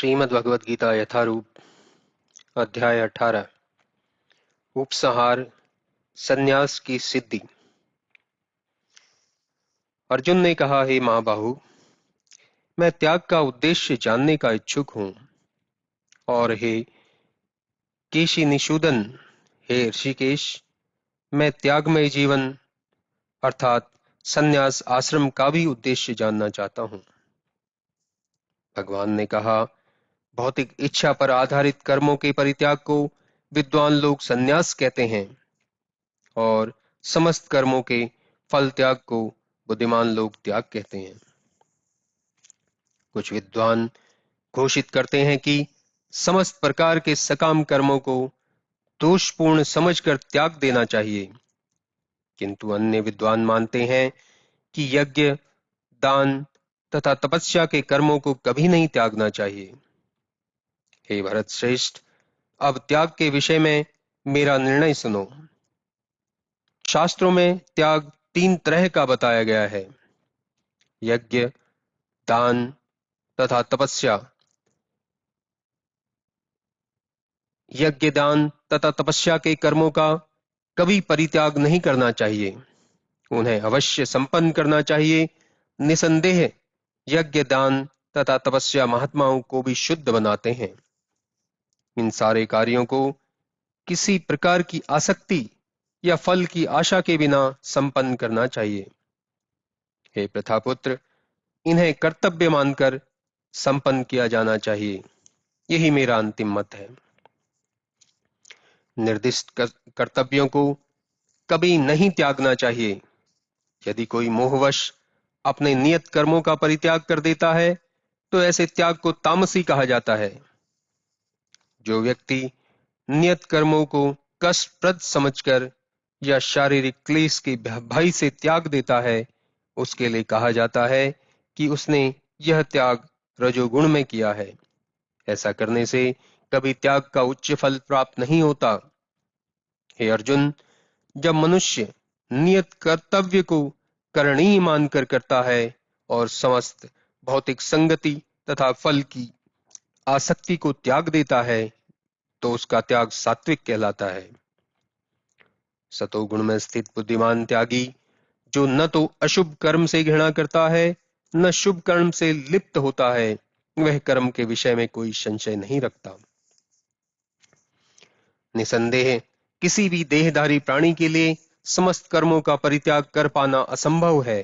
श्रीमद् भगवद गीता यथारूप अध्याय 18 उपसंहार संन्यास की सिद्धि। अर्जुन ने कहा, हे महाबाहु, मैं त्याग का उद्देश्य जानने का इच्छुक हूं। और हे केशी निषूदन, हे ऋषिकेश, मैं त्यागमय जीवन अर्थात संन्यास आश्रम का भी उद्देश्य जानना चाहता हूं। भगवान ने कहा, भौतिक इच्छा पर आधारित कर्मों के परित्याग को विद्वान लोग संन्यास कहते हैं और समस्त कर्मों के फल त्याग को बुद्धिमान लोग त्याग कहते हैं। कुछ विद्वान घोषित करते हैं कि समस्त प्रकार के सकाम कर्मों को दोषपूर्ण समझकर त्याग देना चाहिए, किंतु अन्य विद्वान मानते हैं कि यज्ञ, दान तथा तपस्या के कर्मों को कभी नहीं त्यागना चाहिए। हे भरत श्रेष्ठ, अब त्याग के विषय में मेरा निर्णय सुनो। शास्त्रों में त्याग 3 तरह का बताया गया है: यज्ञ, दान तथा तपस्या। यज्ञ, दान तथा तपस्या के कर्मों का कभी परित्याग नहीं करना चाहिए, उन्हें अवश्य संपन्न करना चाहिए। निसंदेह यज्ञ, दान तथा तपस्या महात्माओं को भी शुद्ध बनाते हैं। इन सारे कार्यों को किसी प्रकार की आसक्ति या फल की आशा के बिना संपन्न करना चाहिए। हे प्रथापुत्र, इन्हें कर्तव्य मानकर संपन्न किया जाना चाहिए। यही मेरा अंतिम मत है। निर्दिष्ट कर्तव्यों को कभी नहीं त्यागना चाहिए। यदि कोई मोहवश अपने नियत कर्मों का परित्याग कर देता है तो ऐसे त्याग को तामसी कहा जाता है। जो व्यक्ति नियत कर्मों को कष्टप्रद समझकर या शारीरिक क्लेश के भय से त्याग देता है, उसके लिए कहा जाता है कि उसने यह त्याग रजोगुण में किया है। ऐसा करने से कभी त्याग का उच्च फल प्राप्त नहीं होता। हे अर्जुन, जब मनुष्य नियत कर्तव्य को करणीय मानकर करता है और समस्त भौतिक संगति तथा फल की आसक्ति को त्याग देता है तो उसका त्याग सात्विक कहलाता है। सतोगुण में स्थित बुद्धिमान त्यागी, जो न तो अशुभ कर्म से घृणा करता है न शुभ कर्म से लिप्त होता है, वह कर्म के विषय में कोई संशय नहीं रखता। निसंदेह किसी भी देहधारी प्राणी के लिए समस्त कर्मों का परित्याग कर पाना असंभव है,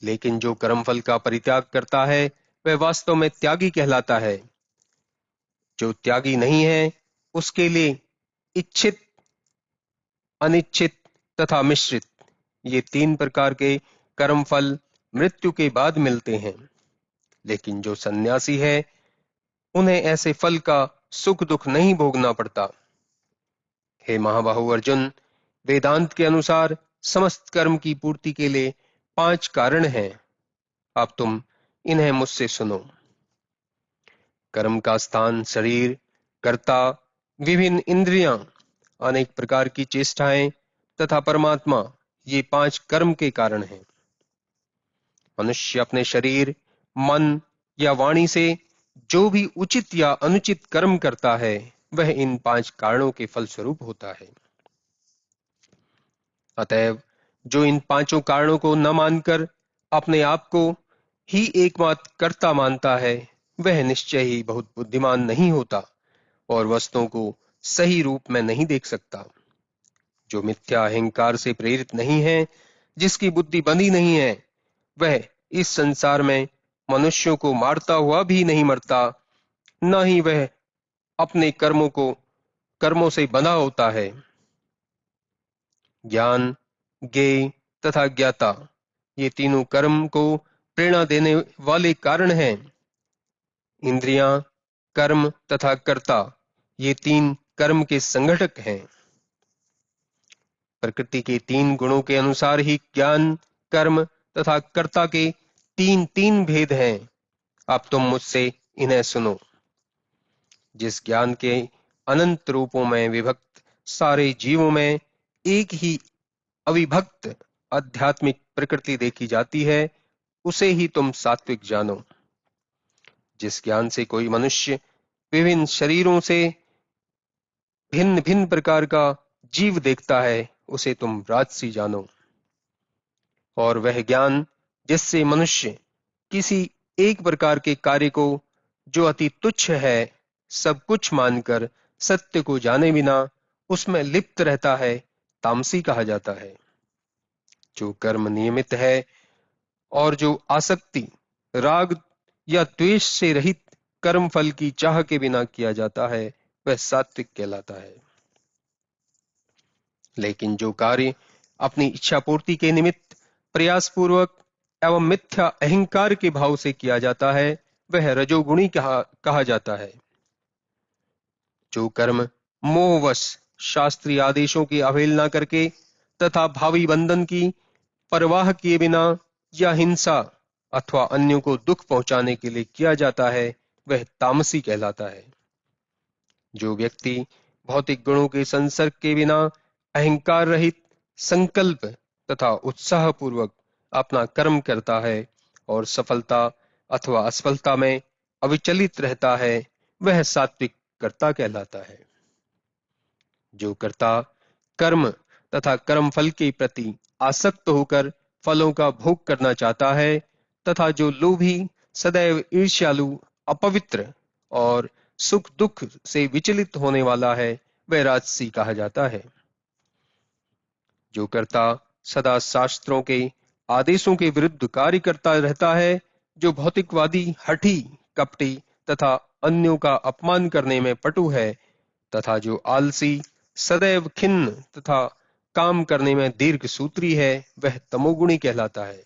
लेकिन जो कर्मफल का परित्याग करता है वह वास्तव में त्यागी कहलाता है। जो त्यागी नहीं है उसके लिए इच्छित, अनिच्छित तथा मिश्रित, ये 3 प्रकार के कर्मफल मृत्यु के बाद मिलते हैं। लेकिन जो सन्यासी है उन्हें ऐसे फल का सुख दुख नहीं भोगना पड़ता। हे महाबाहु अर्जुन, वेदांत के अनुसार समस्त कर्म की पूर्ति के लिए 5 कारण हैं। अब तुम इन्हें मुझसे सुनो। कर्म का स्थान शरीर, कर्ता, विभिन्न इंद्रियां, अनेक प्रकार की चेष्टाएं तथा परमात्मा, ये 5 कर्म के कारण हैं। मनुष्य अपने शरीर, मन या वाणी से जो भी उचित या अनुचित कर्म करता है वह इन 5 कारणों के फलस्वरूप होता है। अतएव जो इन 5 कारणों को न मानकर अपने आप को ही एकमात्र कर्ता मानता है वह निश्चय ही बहुत बुद्धिमान नहीं होता और वस्तुओं को सही रूप में नहीं देख सकता। जो मिथ्या अहंकार से प्रेरित नहीं है, जिसकी बुद्धि बंधी नहीं है, वह इस संसार में मनुष्यों को मारता हुआ भी नहीं मरता, न ही वह अपने कर्मों से बंधा होता है। ज्ञान, ज्ञेय तथा ज्ञाता, ये तीनों कर्म को प्रेरणा देने वाले कारण हैं। इंद्रियां, कर्म तथा कर्ता, ये 3 कर्म के संघटक हैं। प्रकृति के 3 गुणों के अनुसार ही ज्ञान, कर्म तथा कर्ता के 3 भेद हैं। अब तुम मुझसे इन्हें सुनो। जिस ज्ञान के अनंत रूपों में विभक्त सारे जीवों में एक ही अविभक्त आध्यात्मिक प्रकृति देखी जाती है, उसे ही तुम सात्विक जानो। जिस ज्ञान से कोई मनुष्य विभिन्न शरीरों से भिन्न भिन्न प्रकार का जीव देखता है, उसे तुम राजसी जानो। और वह ज्ञान जिससे मनुष्य किसी एक प्रकार के कार्य को, जो अति तुच्छ है, सब कुछ मानकर सत्य को जाने बिना उसमें लिप्त रहता है, तामसी कहा जाता है। जो कर्म नियमित है और जो आसक्ति, राग या द्वेष से रहित कर्म फल की चाह के बिना किया जाता है, वह सात्विक कहलाता है। लेकिन जो कार्य अपनी इच्छा पूर्ति के निमित्त प्रयास पूर्वक एवं मिथ्या अहंकार के भाव से किया जाता है, वह रजोगुणी कहा जाता है। जो कर्म मोहवश शास्त्रीय आदेशों की अवहेलना करके तथा भावी बंधन की परवाह किए बिना या हिंसा अथवा अन्यों को दुख पहुंचाने के लिए किया जाता है, वह तामसी कहलाता है। जो व्यक्ति भौतिक गुणों के संसर्ग के बिना अहंकार रहित संकल्प तथा उत्साह पूर्वक अपना कर्म करता है और सफलता अथवा असफलता में अविचलित रहता है, वह सात्विक कर्ता कहलाता है। जो कर्ता कर्म तथा कर्म फल के प्रति आसक्त होकर फलों का भोग करना चाहता है तथा जो लोभी, सदैव ईर्ष्यालु, अपवित्र और सुख दुख से विचलित होने वाला है, वह राजसी कहा जाता है। जो कर्ता सदा शास्त्रों के आदेशों के विरुद्ध कार्य करता रहता है, जो भौतिकवादी, हठी, कपटी तथा अन्यों का अपमान करने में पटु है तथा जो आलसी, सदैव खिन्न तथा काम करने में दीर्घ सूत्री है, वह तमोगुणी कहलाता है।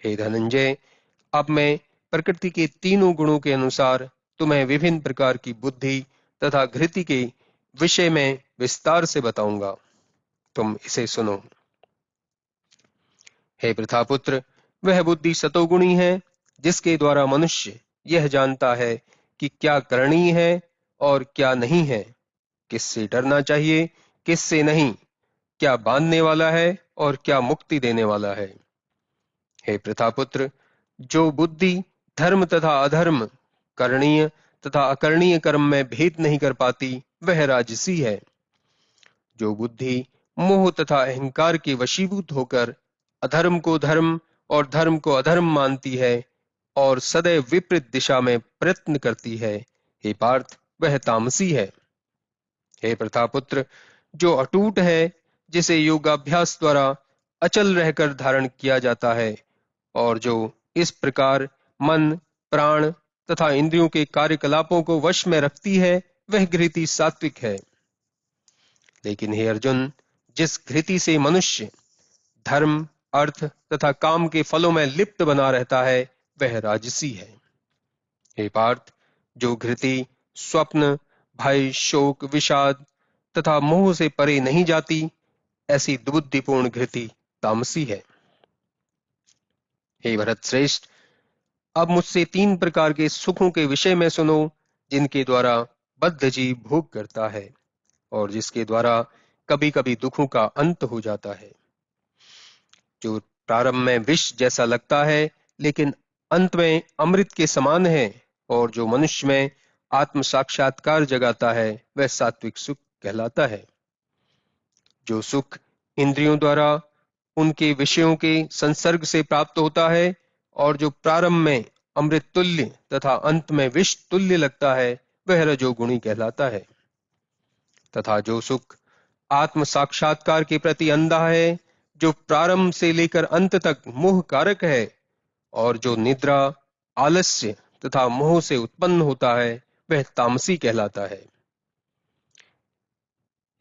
हे धनंजय, अब मैं प्रकृति के तीनों गुणों के अनुसार तुम्हें विभिन्न प्रकार की बुद्धि तथा धृति के विषय में विस्तार से बताऊंगा, तुम इसे सुनो। हे प्रथापुत्र, वह बुद्धि सतोगुणी है जिसके द्वारा मनुष्य यह जानता है कि क्या करणीय है और क्या नहीं है, किससे डरना चाहिए, किससे नहीं, क्या बांधने वाला है और क्या मुक्ति देने वाला है। हे प्रथापुत्र, जो बुद्धि धर्म तथा अधर्म, करणीय तथा अकरणीय कर्म में भेद नहीं कर पाती, वह राजसी है। जो बुद्धि मोह तथा अहंकार के वशीभूत होकर अधर्म को धर्म और धर्म को अधर्म मानती है और सदैव विपरीत दिशा में प्रयत्न करती है, हे पार्थ, वह तामसी है। हे प्रथापुत्र, जो अटूट है, जिसे योगाभ्यास द्वारा अचल रहकर धारण किया जाता है और जो इस प्रकार मन, प्राण तथा इंद्रियों के कार्यकलापों को वश में रखती है, वह घृति सात्विक है। लेकिन हे अर्जुन, जिस घृति से मनुष्य धर्म, अर्थ तथा काम के फलों में लिप्त बना रहता है, वह राजसी है। हे पार्थ, जो घृति स्वप्न, भय, शोक, विषाद तथा मोह से परे नहीं जाती, ऐसी दुबुद्धिपूर्ण घृति तामसी है। हे भरत श्रेष्ठ, अब मुझसे 3 प्रकार के सुखों के विषय में सुनो, जिनके द्वारा बद्ध जीव भोग करता है और जिसके द्वारा कभी कभी दुखों का अंत हो जाता है। जो प्रारंभ में विष जैसा लगता है लेकिन अंत में अमृत के समान है और जो मनुष्य में आत्म साक्षात्कार जगाता है, वह सात्विक सुख कहलाता है। जो सुख इंद्रियों द्वारा उनके विषयों के संसर्ग से प्राप्त होता है और जो प्रारंभ में अमृत तुल्य तथा अंत में विष तुल्य लगता है, वह रजोगुणी कहलाता है। तथा जो सुख आत्म साक्षात्कार के प्रति अंधा है, जो प्रारंभ से लेकर अंत तक मोह कारक है और जो निद्रा, आलस्य तथा मोह से उत्पन्न होता है, वह तामसी कहलाता है।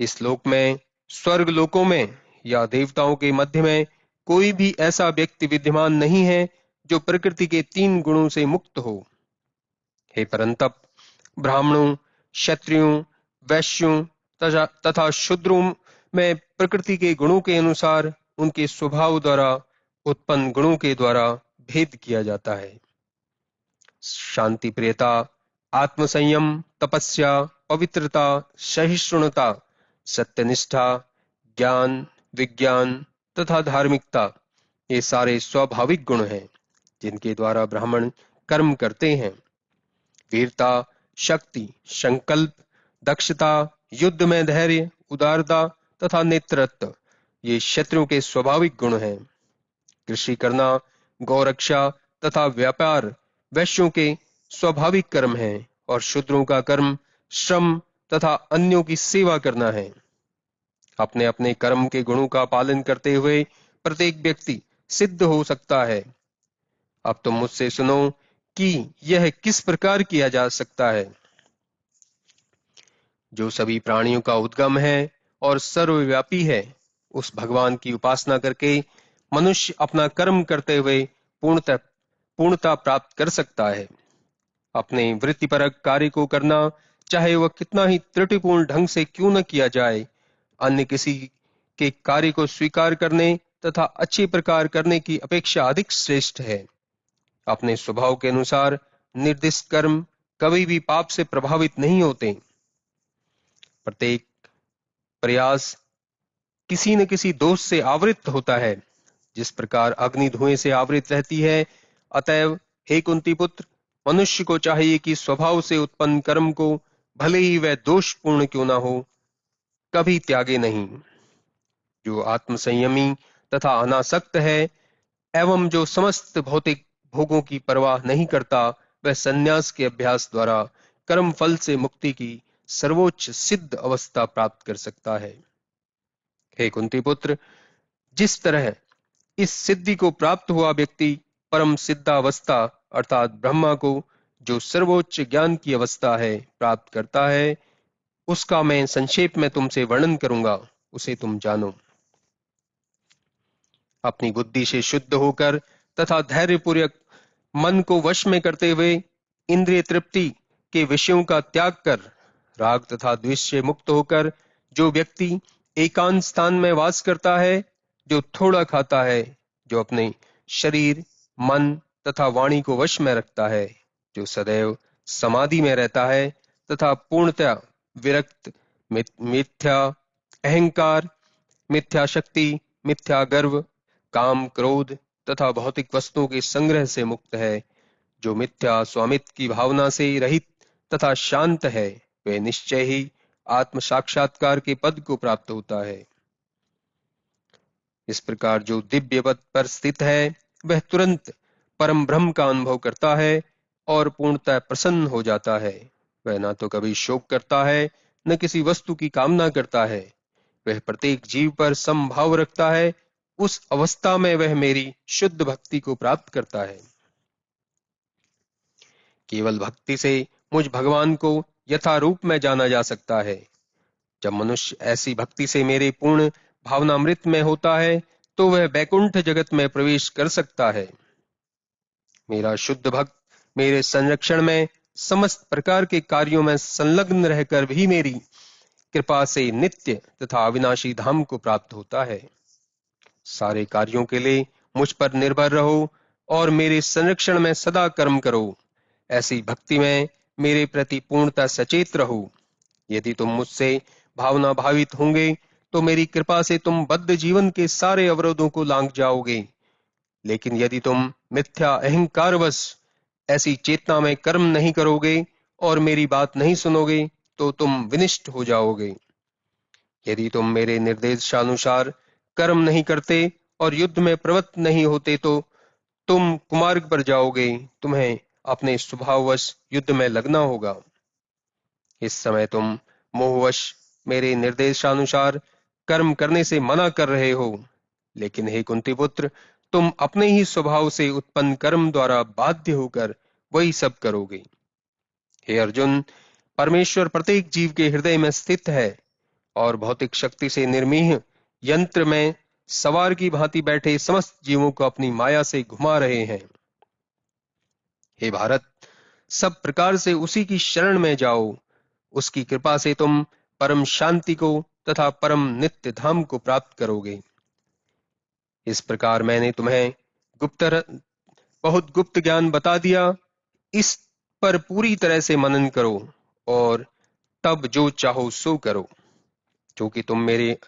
इस श्लोक में स्वर्ग लोकों में या देवताओं के मध्य में कोई भी ऐसा व्यक्ति विद्यमान नहीं है जो प्रकृति के 3 गुणों से मुक्त हो। हे परंतप, ब्राह्मणों, क्षत्रियों, वैश्यों तथा शूद्रों में प्रकृति के गुणों के अनुसार उनके स्वभाव द्वारा उत्पन्न गुणों के द्वारा भेद किया जाता है। शांति प्रियता, आत्मसंयम, तपस्या, पवित्रता, सहिष्णुता, सत्यनिष्ठा, ज्ञान, विज्ञान तथा धार्मिकता, ये सारे स्वाभाविक गुण हैं जिनके द्वारा ब्राह्मण कर्म करते हैं। वीरता, शक्ति, संकल्प, दक्षता, युद्ध में धैर्य, उदारता तथा नेतृत्व ये शत्रु के स्वाभाविक गुण हैं। कृषि करना, गौरक्षा तथा व्यापार वैश्यों के स्वाभाविक कर्म हैं और शूद्रों का कर्म श्रम तथा अन्यों की सेवा करना है। अपने अपने कर्म के गुणों का पालन करते हुए प्रत्येक व्यक्ति सिद्ध हो सकता है। अब तुम मुझसे सुनो कि यह किस प्रकार किया जा सकता है। जो सभी प्राणियों का उद्गम है और सर्वव्यापी है, उस भगवान की उपासना करके मनुष्य अपना कर्म करते हुए पूर्णता प्राप्त कर सकता है। अपने वृत्तिपरक कार्य को करना, चाहे वह कितना ही त्रुटिपूर्ण ढंग से क्यों न किया जाए, अन्य किसी के कार्य को स्वीकार करने तथा अच्छे प्रकार करने की अपेक्षा अधिक श्रेष्ठ है। अपने स्वभाव के अनुसार निर्दिष्ट कर्म कभी भी पाप से प्रभावित नहीं होते। प्रत्येक प्रयास किसी न किसी दोष से आवृत होता है, जिस प्रकार अग्नि धुएं से आवृत रहती है। अतएव हे कुंती पुत्र, मनुष्य को चाहिए कि स्वभाव से उत्पन्न कर्म को, भले ही वह दोषपूर्ण क्यों न हो, कभी त्यागे नहीं। जो आत्म संयमी तथा अनासक्त है एवं जो समस्त भौतिक भोगों की परवाह नहीं करता, वह संन्यास के अभ्यास द्वारा कर्म फल से मुक्ति की सर्वोच्च सिद्ध अवस्था प्राप्त कर सकता है। हे कुंती पुत्र, जिस तरह इस सिद्धि को प्राप्त हुआ व्यक्ति परम सिद्धावस्था अर्थात ब्रह्मा को, जो सर्वोच्च ज्ञान की अवस्था है, प्राप्त करता है, उसका मैं संक्षेप में तुमसे वर्णन करूंगा, उसे तुम जानो। अपनी बुद्धि से शुद्ध होकर तथा धैर्यपूर्वक मन को वश में करते हुए इंद्रिय तृप्ति के विषयों का त्याग कर राग तथा द्वेष से मुक्त होकर जो व्यक्ति एकांत स्थान में वास करता है, जो थोड़ा खाता है, जो अपने शरीर, मन तथा वाणी को वश में रखता है, जो सदैव समाधि में रहता है तथा पूर्णतया विरक्त, मिथ्या अहंकार, मिथ्या शक्ति, मिथ्या गर्व, काम, क्रोध तथा भौतिक वस्तुओं के संग्रह से मुक्त है, जो मिथ्या स्वामित्व की भावना से रहित तथा शांत है, वह निश्चय ही आत्म साक्षात्कार के पद को प्राप्त होता है। इस प्रकार जो दिव्य पद पर स्थित है, वह तुरंत परम ब्रह्म का अनुभव करता है और पूर्णतः प्रसन्न हो जाता है। वह ना तो कभी शोक करता है, न किसी वस्तु की कामना करता है। वह प्रत्येक जीव पर समभाव रखता है। उस अवस्था में वह मेरी शुद्ध भक्ति को प्राप्त करता है। केवल भक्ति से मुझ भगवान को यथारूप में जाना जा सकता है। जब मनुष्य ऐसी भक्ति से मेरे पूर्ण भावनामृत में होता है, तो वह वैकुंठ जगत में प्रवेश कर सकता है। मेरा शुद्ध भक्त मेरे संरक्षण में समस्त प्रकार के कार्यों में संलग्न रहकर भी मेरी कृपा से नित्य तथा अविनाशी धाम को प्राप्त होता है। सारे कार्यों के लिए मुझ पर निर्भर रहो और मेरे संरक्षण में सदा कर्म करो। ऐसी भक्ति में मेरे प्रति पूर्णतः सचेत रहो। यदि तुम मुझसे भावना भावित होंगे, तो मेरी कृपा से तुम बद्ध जीवन के सारे अवरोधों को लांघ जाओगे। लेकिन यदि तुम मिथ्या अहंकारवश ऐसी चेतना में कर्म नहीं करोगे और मेरी बात नहीं सुनोगे, तो तुम विनिष्ट हो जाओगे। यदि तुम मेरे निर्देशानुसार कर्म नहीं करते और युद्ध में प्रवृत्त नहीं होते, तो तुम कुमार्ग पर जाओगे। तुम्हें अपने स्वभाववश युद्ध में लगना होगा। इस समय तुम मोहवश मेरे निर्देशानुसार कर्म करने से मना कर रहे हो। लेकिन हे कुंती पुत्र, तुम अपने ही स्वभाव से उत्पन्न कर्म द्वारा बाध्य होकर वही सब करोगे। हे अर्जुन, परमेश्वर प्रत्येक जीव के हृदय में स्थित है और भौतिक शक्ति से निर्मीह यंत्र में सवार की भांति बैठे समस्त जीवों को अपनी माया से घुमा रहे हैं। हे भारत, सब प्रकार से उसी की शरण में जाओ। उसकी कृपा से तुम परम शांति को तथा परम नित्य धाम को प्राप्त करोगे। इस प्रकार मैंने तुम्हें बहुत गुप्त ज्ञान बता दिया। इस पर पूरी तरह से मनन करो और तब जो चाहो सो करो। क्योंकि तुम मेरे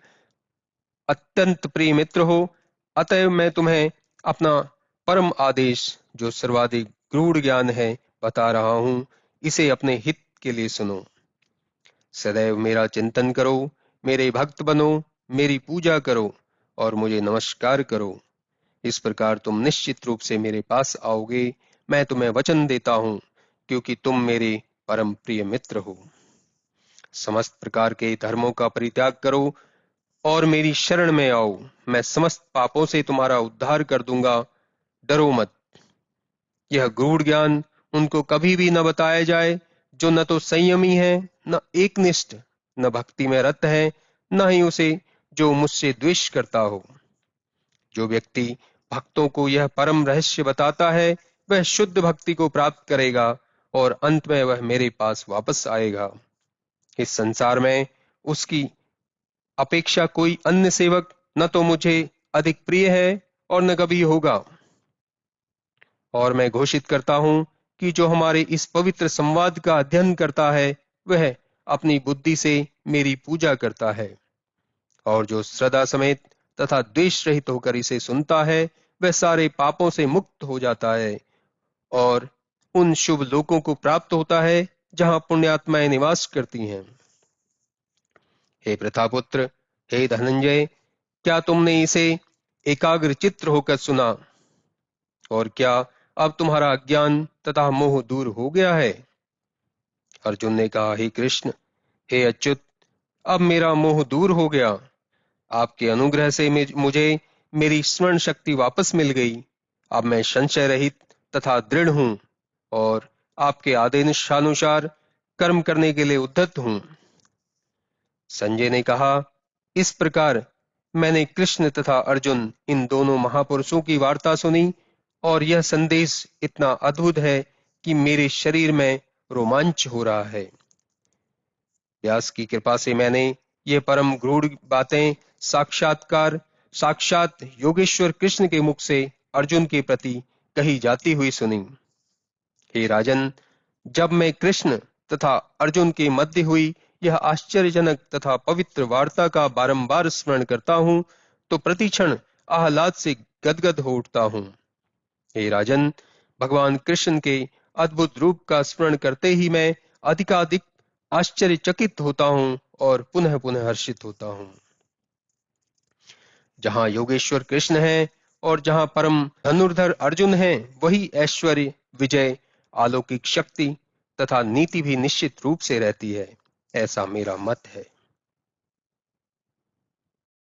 अत्यंत प्रिय मित्र हो, अतएव मैं तुम्हें अपना परम आदेश, जो सर्वाधिक गूढ़ ज्ञान है बता रहा हूं, इसे अपने हित के लिए सुनो। सदैव मेरा चिंतन करो, मेरे भक्त बनो, मेरी पूजा करो और मुझे नमस्कार करो। इस प्रकार तुम निश्चित रूप से मेरे पास आओगे, मैं तुम्हें वचन देता हूं, क्योंकि तुम मेरे परम प्रिय मित्र हो। समस्त प्रकार के धर्मों का परित्याग करो और मेरी शरण में आओ, मैं समस्त पापों से तुम्हारा उद्धार कर दूंगा। डरो मत। यह गूढ़ ज्ञान उनको कभी भी न बताया जाए जो न तो संयमी है, न एकनिष्ठ, न भक्ति में रत है, न ही उसे जो मुझसे द्वेष करता हो। जो व्यक्ति भक्तों को यह परम रहस्य बताता है, वह शुद्ध भक्ति को प्राप्त करेगा और अंत में वह मेरे पास वापस आएगा। इस संसार में उसकी अपेक्षा कोई अन्य सेवक न तो मुझे अधिक प्रिय है और न कभी होगा। और मैं घोषित करता हूं कि जो हमारे इस पवित्र संवाद का अध्ययन करता है, वह अपनी बुद्धि से मेरी पूजा करता है, और जो श्रद्धा समेत तथा द्वेष रहित होकर इसे सुनता है, वह सारे पापों से मुक्त हो जाता है और उन शुभ लोकों को प्राप्त होता है जहां पुण्यात्माएं निवास करती हैं। हे प्रतापुत्र, हे धनंजय, क्या तुमने इसे एकाग्र चित्त होकर सुना? और क्या अब तुम्हारा अज्ञान तथा मोह दूर हो गया है? अर्जुन ने कहा, हे कृष्ण, हे अच्युत, अब मेरा मोह दूर हो गया। आपके अनुग्रह से मुझे मेरी स्मरण शक्ति वापस मिल गई। अब मैं संशय रहित तथा दृढ़ हूं और आपके आदेशानुसार कर्म करने के लिए उद्यत हूं। संजय ने कहा, इस प्रकार मैंने कृष्ण तथा अर्जुन इन दोनों महापुरुषों की वार्ता सुनी और यह संदेश इतना अद्भुत है कि मेरे शरीर में रोमांच हो रहा है। व्यास की कृपा से मैंने ये परम गूढ़ बातें साक्षात योगेश्वर कृष्ण के मुख से अर्जुन के प्रति कही जाती हुई सुनी। हे राजन, जब मैं कृष्ण तथा अर्जुन के मध्य हुई यह आश्चर्यजनक तथा पवित्र वार्ता का बारंबार स्मरण करता हूं, तो प्रतिक्षण आह्लाद से गदगद हो उठता हूं। हे राजन, भगवान कृष्ण के अद्भुत रूप का स्मरण करते ही मैं अधिकाधिक आश्चर्यचकित होता हूं और पुनः पुनः हर्षित होता हूं। जहां योगेश्वर कृष्ण है और जहां परम धनुर्धर अर्जुन है, वही ऐश्वर्य, विजय, अलौकिक शक्ति तथा नीति भी निश्चित रूप से रहती है, ऐसा मेरा मत है।